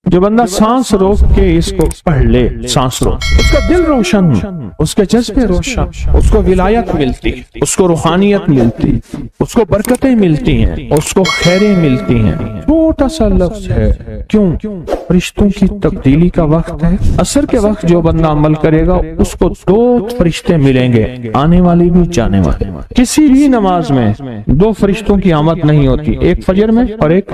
جو بندہ سانس روک کے اس کو پڑھ لے، سانس روک، اس کا دل روشن، اس کے جذبے روشن، اس کو ولایت ملتی، اس کو روحانیت ملتی، اس کو برکتیں ملتی ہیں، اس کو خیریں ملتی ہیں۔ چھوٹا سا لفظ ہے، کیوں؟ فرشتوں کی تبدیلی کا وقت ہے۔ عصر کے وقت جو بندہ عمل کرے گا اس کو 2 فرشتے ملیں گے، آنے والے بھی جانے والے۔ کسی بھی نماز میں 2 فرشتوں کی آمد نہیں ہوتی، ایک فجر میں اور ایک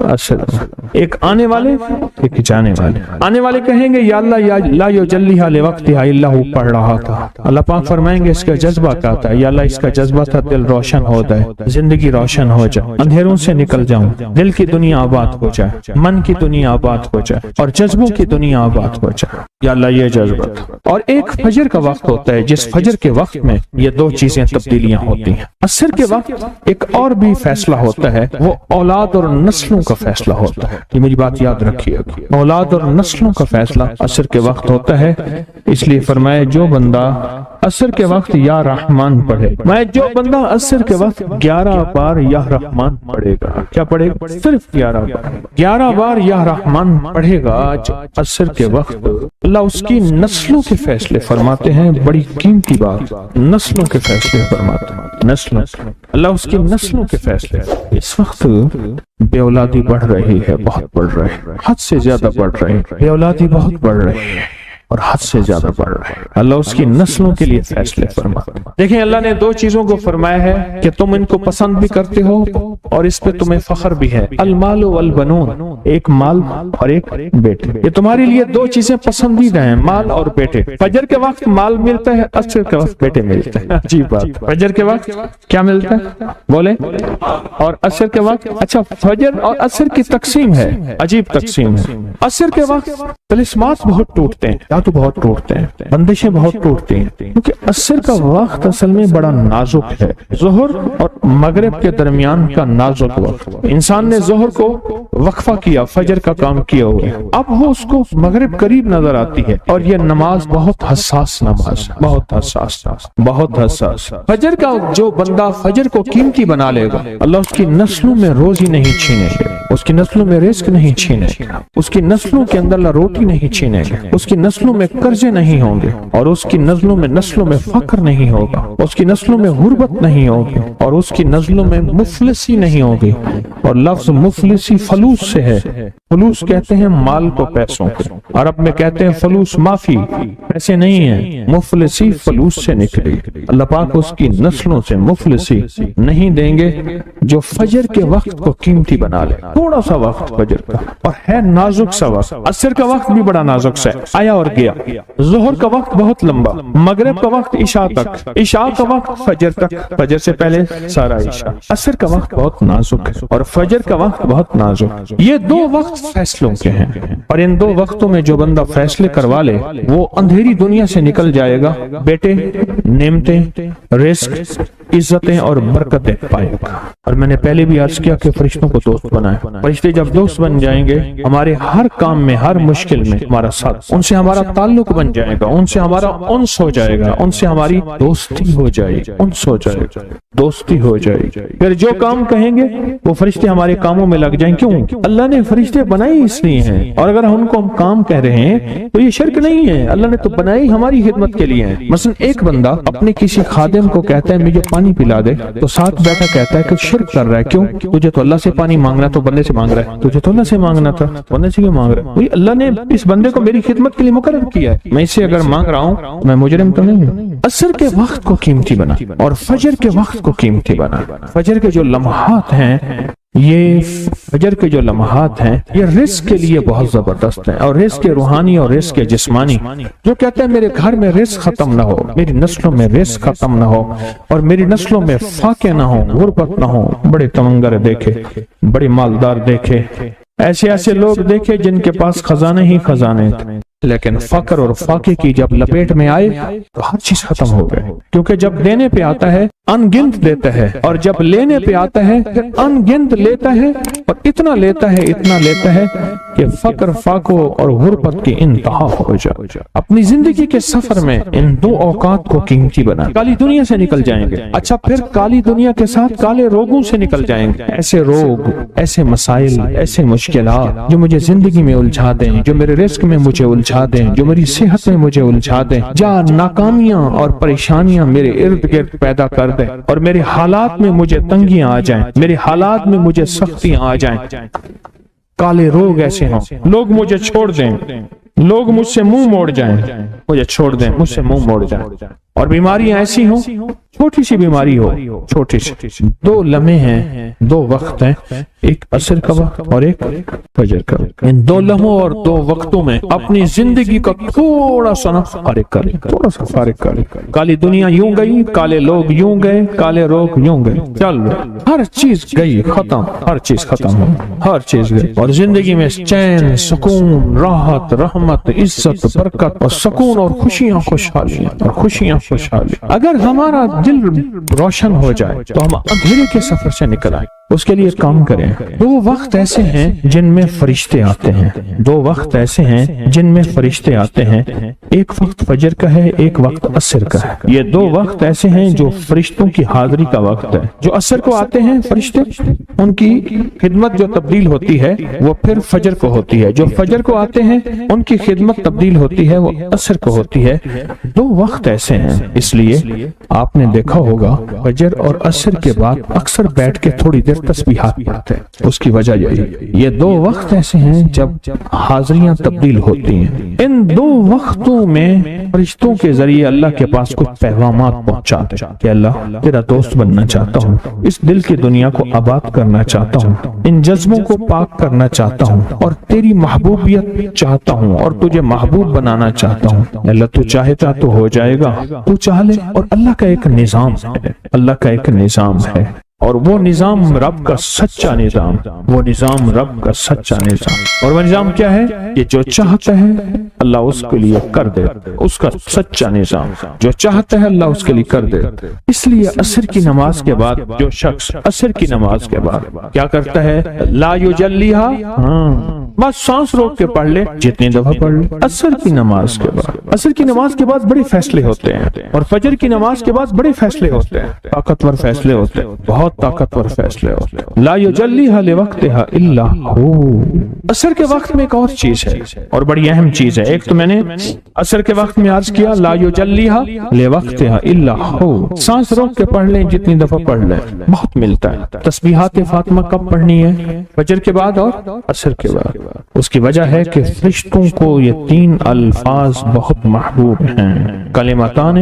عصر میں، ایک آنے والے ایک جانے والے۔ آنے والے کہیں گے یا اللہ یا لا یجلیھا لوقتھا الا ہو، پڑھ رہا تھا۔ اللہ پاک فرمائیں گے اس کا جذبہ کیا تھا؟ یا اللہ اس کا جذبہ تھا دل روشن ہو جائے، زندگی روشن ہو جائے، اندھیروں سے نکل جاؤں، دل کی دنیا آباد ہو جائے، من کی دنیا آباد ہو جائے اور جذبوں کی دنیا آباد ہو جائے۔ یا اللہ یہ جذبہ تھا۔ اور ایک فجر کا وقت ہوتا ہے جس فجر کے وقت میں یہ 2 چیزیں تبدیلیاں ہوتی ہیں۔ عصر کے وقت ایک اور بھی فیصلہ ہوتا ہے، وہ اولاد اور نسلوں کا فیصلہ ہوتا ہے۔ یہ میری بات یاد رکھیے، اولاد اور نسلوں کا فیصلہ عصر کے وقت ہوتا ہے۔ اس لیے فرمائے جو بندہ عصر کے وقت یا رحمان پڑھے، میں جو بندہ عصر کے وقت 11 بار یا رحمان پڑھے گا، کیا پڑھے گا؟ صرف 11 بار یا رحمان پڑھے گا عصر کے وقت، اللہ اس کی نسلوں کے فیصلے فرماتے ہیں۔ بڑی قیمتی بات، نسلوں کے فیصلے فرماتے ہیں، نسلوں، اللہ اس کی نسلوں کے فیصلے۔ اس وقت بے اولادی بڑھ رہی ہے، بہت بڑھ رہی ہے، حد سے زیادہ بڑھ رہی ہے، بے اولادی بہت بڑھ رہی ہے اور حد سے زیادہ بڑھ رہا ہے۔ اللہ اس کی نسلوں کے لیے فیصلے فرماتا ہے۔ دیکھیں اللہ نے 2 چیزوں کو فرمایا ہے کہ تم ان کو پسند بھی کرتے ہو اور اس پہ تمہیں فخر بھی ہے، المال والبنون، ایک مال اور ایک بیٹے۔ یہ تمہارے لیے 2 چیزیں پسندیدہ ہیں، مال اور بیٹے۔ فجر کے وقت مال ملتا ہے، عصر کے وقت بیٹے ملتے ہیں۔ عجیب بات، فجر کے وقت کیا ملتا ہے؟ بولے، اور عصر کے وقت، اچھا فجر اور عصر کی تقسیم ہے، عجیب تقسیم ہے۔ عصر کے وقت طلسمات بہت ٹوٹتے ہیں، تو بہت ٹوٹتے ہیں، بندشیں بہت ٹوٹتی ہیں، کیونکہ عصر کا وقت اصل میں بڑا نازک ہے۔ ظہر اور مغرب کے درمیان کا نازک وقت، انسان نے ظہر کو وقفہ کیا، فجر کا کام کیا ہوا ہے، اب وہ اس کو مغرب قریب نظر آتی ہے، اور یہ نماز بہت حساس نماز، بہت حساس، بہت حساس۔ فجر کا جو بندہ فجر کو قیمتی بنا لے گا، اللہ اس کی نسلوں میں روزی نہیں چھینے گا، اس کی نسلوں میں رزق نہیں چھینے گا، اس کی نسلوں کے اندر روٹی نہیں چھینے گا، اس کی نسلوں میں قرضے نہیں ہوں گے، اور اس کی نسلوں میں فقر نہیں ہوگا، اس کی نسلوں میں غربت نہیں ہوگی، اور اس کی نسلوں میں مفلسی نہیں ہوگی۔ اور لفظ مفلسی فلوس سے ہے، فلوس کہتے ہیں مال کو، پیسوں کو، عرب میں کہتے ہیں فلوس معافی، پیسے نہیں ہیں، مفلسی فلوس سے نکلی۔ اللہ پاک اس کی نسلوں سے مفلسی نہیں دیں گے جو فجر کے وقت کو قیمتی بنا لے۔ تھوڑا سا وقت فجر کا، اور ہے نازک سا وقت، عصر کا وقت بھی بڑا نازک سا ہے، آیا اور گیا۔ ظہر کا وقت بہت لمبا، مغرب کا وقت عشاء تک، عشاء کا وقت فجر تک، فجر سے پہلے سارا عشاء۔ عصر کا وقت بہت نازک ہے اور فجر کا وقت بہت نازک۔ یہ 2 وقت فیصلوں کے ہیں، اور ان 2 وقتوں میں جو بندہ فیصلے کروا لے وہ اندھیری دنیا سے نکل جائے گا، بیٹے، نعمتیں، رزق، عزتیں اور برکتیں پائے گا۔ اور میں نے پہلے بھی عرض کیا کہ فرشتوں کو دوست بنائے، فرشتے جب دوست بن جائیں گے ہمارے ہر کام میں، ہر مشکل میں ہمارا ساتھ، ان سے ہمارا تعلق بن جائے گا، ان سے ہمارا انس ہو جائے گا، ان سے ہماری دوستی ہو جائے گی، انس ہو جائے گا، دوستی ہو جائے گی۔ پھر جو کام کہیں گے وہ فرشتے ہمارے کاموں میں لگ جائیں۔ کیوں؟ اللہ نے فرشتے بنائے اس لیے ہیں، اور اگر ان کو ہم کام کہہ رہے ہیں تو یہ شرک نہیں ہے، اللہ نے تو بنائی ہماری خدمت کے لیے ہیں۔ مثلا ایک بندہ اپنے کسی خادم کو کہتا ہے مجھے پانی پلا دے، تو ساتھ بیٹھا کہتا ہے کہ شرک کر رہا ہے۔ کیوں؟ تجھے تو اللہ سے پانی مانگنا تو بندے سے مانگ رہا ہے، تجھے تو اللہ سے مانگنا تھا، بندے سے کیوں مانگ رہا ہے؟ اللہ نے اس بندے کو میری خدمت کے لیے مقرر کیا ہے، میں اسے اگر مانگ رہا ہوں میں مجرم تو نہیں ہوں۔ عصر کے وقت کو قیمتی بنا اور فجر کے وقت کو قیمتی بنا۔ فجر کے جو لمحات ہیں، یہ فجر کے جو لمحات ہیں یہ رزق کے لیے بہت زبردست ہیں، اور رزق روحانی اور رزق جسمانی۔ جو کہتے ہیں میرے گھر میں رزق ختم نہ ہو، میری نسلوں میں رزق ختم نہ ہو، اور میری نسلوں میں فاقے نہ ہو، غربت نہ ہو، بڑے تمنگر دیکھے، بڑے مالدار دیکھے، ایسے لوگ دیکھے جن کے پاس خزانے ہی خزانے تھے، لیکن فقر اور فاقے کی جب لپیٹ میں آئے تو ہر چیز ختم ہو گئے، کیونکہ جب دینے پہ آتا ہے ان گنت دیتا ہے، اور جب لینے پہ آتا ہے پھر ان گنت لیتا ہے، اور اتنا لیتا ہے کہ فقر فاقوں اور غربت کی انتہا ہو جائے۔ اپنی زندگی کے سفر میں ان دو اوقات کو قیمتی بنا، کالی دنیا سے نکل جائیں گے، اچھا پھر کالی دنیا کے ساتھ کالے روگوں سے نکل جائیں گے، ایسے روگ، ایسے مسائل، ایسے مشکلات جو مجھے زندگی میں الجھا دیں، جو میرے رزق میں مجھے الجھا دیں، جو میری صحت میں مجھے الجھا دیں، جہاں ناکامیاں اور پریشانیاں میرے ارد گرد پیدا کر دیں اور میرے حالات میں مجھے تنگیاں آ جائیں، میرے حالات میں مجھے سختیاں آ جائیں، کالے روگ ایسے ہوں، لوگ مجھے چھوڑ دیں، لوگ مجھ سے منہ موڑ جائیں، مجھے چھوڑ دیں، مجھ سے منہ موڑ جائیں، اور بیماریاں ایسی ہوں، چھوٹی سی بیماری ہو، چھوٹی سی، دو لمحے ہیں، دو وقت ہیں، ایک عصر کا وقت اور ایک فجر کا وقت، ان دو لمحوں اور دو وقتوں میں اپنی زندگی کا تھوڑا سا فارغ کریں، تھوڑا سا فارغ کریں۔ کالی دنیا یوں گئی، کالے لوگ یوں گئے، کالے روگ یوں گئے، چل ہر چیز گئی، ختم، ہر چیز ختم ہو، ہر چیز گئی، اور زندگی میں چین، سکون، راحت، رحمت، عزت، برکت اور سکون اور خوشیاں خوشحالیاں اور خوشیاں خوشحالی۔ اگر ہمارا دل روشن ہو جائے تو ہم اندھیرے کے سفر سے نکل آئیں۔ اس کے لیے کام کریں۔ دو وقت ایسے ہیں جن میں فرشتے آتے ہیں، دو وقت ایسے ہیں جن میں فرشتے آتے ہیں، ایک وقت فجر کا ہے، ایک وقت عصر کا ہے۔ یہ دو وقت ایسے ہیں جو فرشتوں کی حاضری کا وقت ہے۔ جو عصر کو آتے ہیں فرشتے، ان کی خدمت جو تبدیل ہوتی ہے وہ پھر فجر کو ہوتی ہے۔ جو فجر کو آتے ہیں ان کی خدمت تبدیل ہوتی ہے، وہ عصر کو ہوتی ہے۔ دو وقت ایسے ہیں، اس لیے آپ نے دیکھا ہوگا فجر اور عصر کے بعد اکثر بیٹھ کے تھوڑی دیر تسبیحات پڑھتے ہیں۔ اس کی وجہ یہی، یہ دو وقت ایسے ہیں جب حاضریاں تبدیل ہوتی ہیں۔ ان دو وقتوں میں فرشتوں کے ذریعے اللہ کے پاس کچھ پیغامات پہنچاتے ہیں کہ اللہ تیرا دوست بننا چاہتا ہوں، اس دل کی دنیا کو آباد کرنا چاہتا ہوں، ان جذبوں کو پاک کرنا چاہتا ہوں، اور تیری محبوبیت چاہتا ہوں، اور تجھے محبوب بنانا چاہتا ہوں۔ اللہ تو چاہتا تو ہو جائے گا، تو چاہ لے۔ اور اللہ کا ایک نظام ہے، اللہ کا ایک نظام ہے، اور وہ نظام رب کا سچا نظام، وہ نظام رب کا سچا نظام۔ اور وہ نظام کیا ہے؟ یہ جو چاہتا ہے اللہ اس کے لیے کر دے، اس کا سچا نظام، جو چاہتا ہے اللہ اس کے لیے کر دے۔ اس لیے عصر کی نماز کے بعد جو شخص عصر کی نماز کے بعد کیا کرتا ہے؟ لا یجلیہا، بس سانس روک کے پڑھ لے، جتنی دفعہ پڑھ لے۔ عصر کی نماز کے بعد، عصر کی نماز کے بعد بڑے فیصلے ہوتے ہیں، اور فجر کی نماز کے بعد بڑے فیصلے ہوتے ہیں، طاقتور فیصلے ہوتے ہیں، بہت طاقتور فیصلے ہوتے ہیں۔ لا یجلیہا لوقتہا الا ہو۔ عصر کے وقت میں ایک اور چیز ہے، اور بڑی اہم چیز ہے۔ ایک تو میں نے عصر کے وقت میں عرض کیا لا یجلیہا لوقتہا الا ہو، سانس روک کے پڑھ لیں، جتنی دفعہ پڑھ لیں، بہت ملتا ہے۔ تسبیحات فاطمہ کب پڑھنی ہے؟ فجر کے بعد اور عصر کے بعد۔ اس کی وجہ ہے کہ فرشتوں کو یہ تین الفاظ بہت محبوب ہیں، کلمتان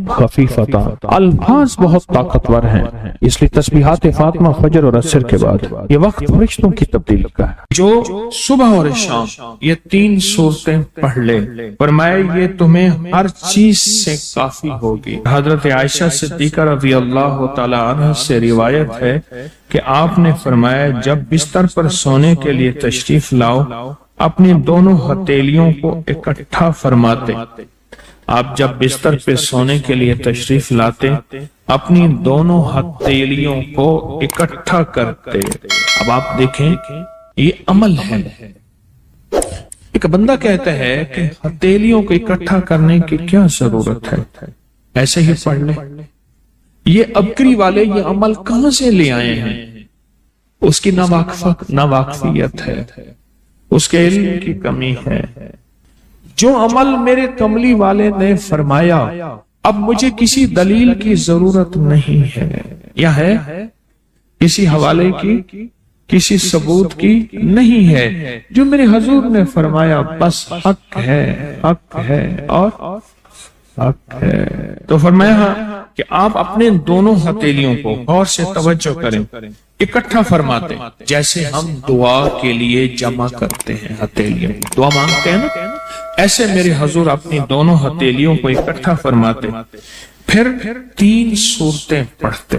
خفیفتان، الفاظ بہت طاقتور ہیں، اس لیے تسبیحات فاطمہ فجر اور عصر کے بعد یہ وقت فرشتوں کی تبدیل کا ہے۔ جو صبح اور شام یہ تین صورتیں پڑھ لے، فرمائے یہ تمہیں ہر چیز سے کافی ہوگی۔ حضرت عائشہ صدیقہ رضی اللہ تعالی عنہ سے روایت ہے کہ آپ نے فرمایا جب بستر پر سونے کے لیے تشریف لاؤ، اپنی دونوں ہتھیلیوں کو اکٹھا فرماتے۔ آپ جب بستر پہ سونے کے لیے تشریف لاتے، اپنی دونوں ہتھیلیوں کو اکٹھا کرتے۔ اب آپ دیکھیں یہ عمل ہے۔ ایک بندہ کہتا ہے کہ ہتھیلیوں کو اکٹھا کرنے کی کیا ضرورت ہے، ایسے ہی پڑھ لیں۔ یہ ابکری والے یہ عمل کہاں سے لے آئے ہیں؟ اس کی ناواقفیت ہے، اس کے علم کی کمی ہے۔ جو عمل میرے کملی والے نے فرمایا، اب مجھے کسی دلیل کی ضرورت نہیں ہے، یا ہے کسی حوالے کی، کسی ثبوت کی نہیں ہے۔ جو میرے حضور نے فرمایا بس حق ہے، حق ہے اور حق ہے۔ تو فرمایا کہ آپ اپنے دونوں ہتھیلیوں کو غور سے توجہ کریں، اکٹھا فرماتے، جیسے ہم دعا کے لیے جمع کرتے ہیں ہتھیلیاں، دعا مانگتے ہیں نا، ایسے میرے حضور اپنی دونوں ہتھیلیوں کو اکٹھا فرماتے، پھر تین صورتیں پڑھتے۔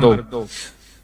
2,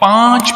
5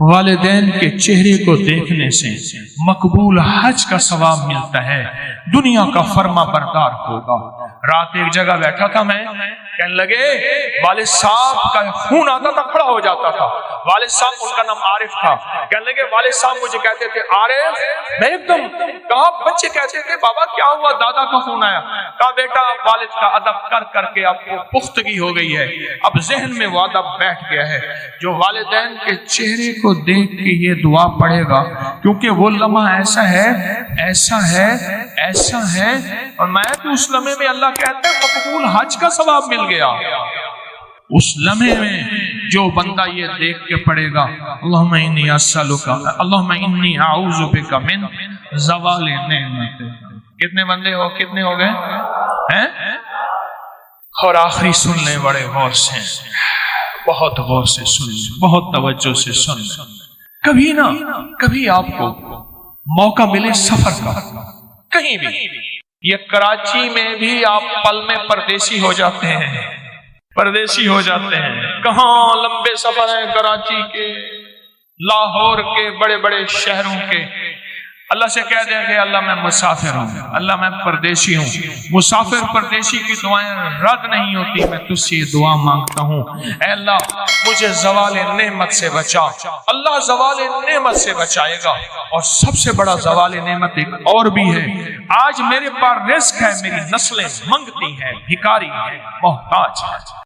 والدین کے چہرے کو دیکھنے سے مقبول حج کا ثواب ملتا ہے، دنیا کا فرما بردار ہوگا۔ رات ایک جگہ بیٹھا تھا میں، کہنے لگے والد صاحب کا خون آتا تھا، کھڑا ہو جاتا تھا۔ والد صاحب، ان کا نام عارف تھا، کہنے لگے والد صاحب مجھے کہتے تھے عارف، میں ایک دم کہا، بچے کہتے تھے بابا کیا ہوا، دادا کا خون آیا؟ کہا بیٹا والد کا ادب کر کر کے اب وہ پختگی ہو گئی ہے، اب ذہن میں وہ ادب بیٹھ گیا ہے۔ جو والدین کے چہرے کو دیکھ کے یہ دعا پڑھے گا، کیونکہ وہ لمحہ ایسا ہے ایسا ہے ایسا ہے، اور میں کہ اس لمحے میں اللہ کہتا ہے مقبول حج کا ثواب مل گیا۔ اس لمحے میں جو بندہ یہ دیکھ کے پڑھے گا اللہم انی اسألک، اللہم انی اعوذ بک من زوال نعمتک۔ کتنے بندے ہو، کتنے ہو گئے ہیں؟ اور آخری سن لیں بڑے غور سے، بہت غور سے سن لیں، بہت توجہ سے سن لیں۔ کبھی نہ کبھی آپ کو موقع ملے سفر کا، کہیں بھی، یہ کراچی میں بھی آپ پل میں پردیسی ہو جاتے ہیں، پردیسی ہو جاتے ہیں۔ کہاں لمبے سفر ہیں کراچی کے، لاہور کے، بڑے بڑے شہروں کے۔ اللہ سے کہہ دیں کہ اللہ میں مسافر ہوں، اللہ میں پردیسی ہوں۔ مسافر پردیسی کی دعائیں رد نہیں ہوتی، میں تجھ سے یہ دعا مانگتا ہوں، اے اللہ مجھے زوال نعمت سے بچا۔ اللہ زوال نعمت سے بچائے گا، اور سب سے بڑا زوال نعمت ایک اور بھی ہے۔ آج میرے پاس رزق ہے، میری نسلیں منگتی ہیں، بھکاری ہیں، محتاج ہیں۔